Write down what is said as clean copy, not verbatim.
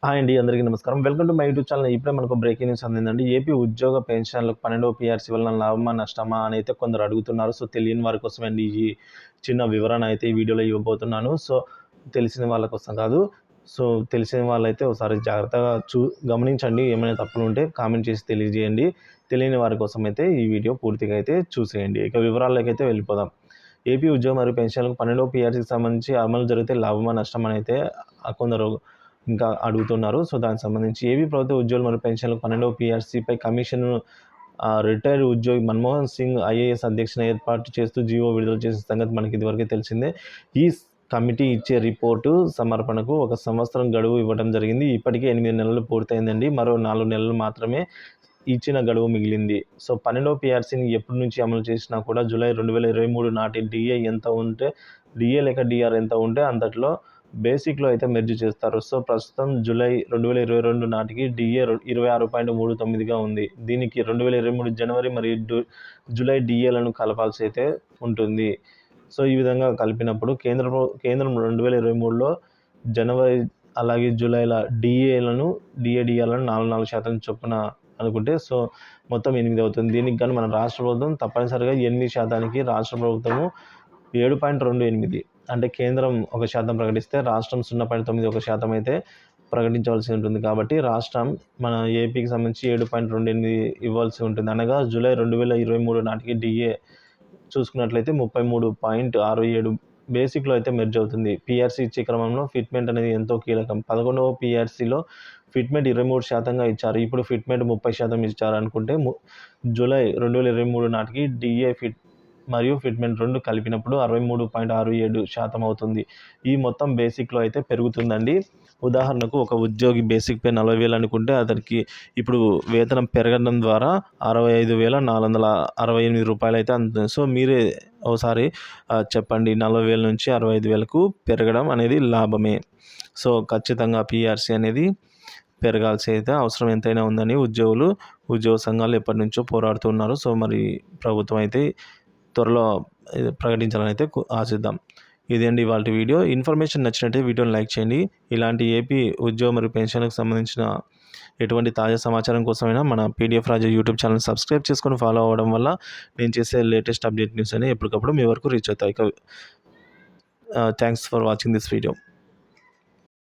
Hi అండి, అందరికీ నమస్కారం. Welcome to my YouTube channel. ఇప్పుడే మనకు బ్రేకింగ్ న్యూస్ అందిందండి. ఏపీ ఉద్యోగ పెన్షన్లకు 12వ పీఆర్సీ వలన లాభమా నష్టమా అని అయితే కొందరు అడుగుతున్నారు. సో తెలియని వారి కోసం అండి ఈ చిన్న వివరణ అయితే ఈ వీడియోలో ఇవ్వబోతున్నాను. సో తెలిసిన వాళ్ళ కోసం కాదు. సో తెలిసిన వాళ్ళైతే ఒకసారి జాగ్రత్తగా గమనించండి. ఏమైనా తప్పులు ఉంటే కామెంట్ చేసి తెలియజేయండి. తెలియని వారి కోసం అయితే ఈ వీడియో పూర్తిగా అయితే చూసేయండి. ఇక వివరాల్లోకి అయితే వెళ్ళిపోదాం. ఏపీ ఉద్యోగ మరియు పెన్షన్లకు 12వ పీఆర్సీకి సంబంధించి అమలు జరిగితే లాభమా నష్టమా అని అయితే కొందరు ఇంకా అడుగుతున్నారు. సో దానికి సంబంధించి ఏపీ ప్రభుత్వ ఉద్యోగులు మరియు పెన్షన్లకు 12వ పీఆర్సీపై కమిషన్ రిటైర్డ్ ఉద్యోగి మన్మోహన్ సింగ్ ఐఏఎస్ అధ్యక్షతన ఏర్పాటు చేస్తూ జీవో విడుదల చేసిన సంగతి మనకి ఇదివరకే తెలిసిందే. ఈ కమిటీ ఇచ్చే రిపోర్టు సమర్పణకు 1 సంవత్సరం గడువు ఇవ్వడం జరిగింది. ఇప్పటికే 8 నెలలు పూర్తయిందండి. మరో 4 నెలలు మాత్రమే ఇచ్చిన గడువు మిగిలింది. సో 12వ పీఆర్సీని ఎప్పటి నుంచి అమలు చేసినా కూడా జూలై 2023 నాటి డిఏ ఎంత ఉంటే డిఏ లేక డిఆర్ ఎంత ఉంటే అంతట్లో బేసిక్లో అయితే మెర్జ్ చేస్తారు. సో ప్రస్తుతం జూలై 2022 నాటికి డిఏ 26.39గా ఉంది. దీనికి 2023 జనవరి మరియు జూలై డిఏలను కలపాల్సి అయితే ఉంటుంది. సో ఈ విధంగా కలిపినప్పుడు కేంద్రం 2023లో జనవరి అలాగే జూలైల డిఏలను డిఆర్లను 4% చొప్పున అనుకుంటే సో మొత్తం 8 అవుతుంది. దీనికి కానీ మన రాష్ట్ర ప్రభుత్వం తప్పనిసరిగా 8%కి రాష్ట్ర ప్రభుత్వము 7.28 అంటే కేంద్రం 1% ప్రకటిస్తే రాష్ట్రం 0.91% అయితే ప్రకటించవలసి ఉంటుంది. కాబట్టి రాష్ట్రం మన ఏపీకి సంబంధించి 7.28 ఇవ్వాల్సి ఉంటుంది. అనగా జూలై 2023 నాటికి డిఏ చూసుకున్నట్లయితే 33.67 బేసిక్లో అయితే మెర్జ్ అవుతుంది. పీఆర్సీ ఇచ్చే క్రమంలో ఫిట్మెంట్ అనేది ఎంతో కీలకం. 11వ పీఆర్సీలో ఫిట్మెంట్ 23%గా ఇచ్చారు. ఇప్పుడు ఫిట్మెంట్ 30% ఇచ్చారు అనుకుంటే జూలై 2023 నాటికి డిఏ మరియు ఫిట్మెంట్ 2 కలిపినప్పుడు 63.67% అవుతుంది. ఈ మొత్తం బేసిక్లో అయితే పెరుగుతుందండి. ఉదాహరణకు ఒక ఉద్యోగి బేసిక్ పే 40,000 అనుకుంటే అతనికి ఇప్పుడు వేతనం పెరగడం ద్వారా 65,468 రూపాయలు అయితే అందుతుంది. సో మీరే ఒకసారి చెప్పండి, 40,000 నుంచి 65,000కు పెరగడం అనేది లాభమే. సో ఖచ్చితంగా పీఆర్సీ అనేది పెరగాల్సి అయితే అవసరం ఎంతైనా ఉందని ఉద్యోగ సంఘాలు ఎప్పటి నుంచో పోరాడుతున్నారు. సో మరి ప్రభుత్వం అయితే త్వరలో ప్రకటించాలని అయితే ఆశిద్దాం. ఇదేంటి ఇవాళ వీడియో. ఇన్ఫర్మేషన్ నచ్చినట్టే వీడియోని లైక్ చేయండి. ఇలాంటి ఏపీ ఉద్యోగ మరియు పెన్షన్లకు సంబంధించిన ఎటువంటి తాజా సమాచారం కోసమైనా మన పీడిఎఫ్ రాజా యూట్యూబ్ ఛానల్ సబ్స్క్రైబ్ చేసుకొని ఫాలో అవ్వడం వల్ల నేను చేసే లేటెస్ట్ అప్డేట్ న్యూస్ అని ఎప్పటికప్పుడు మీ వరకు రీచ్ అవుతాయి. Thanks for watching this video.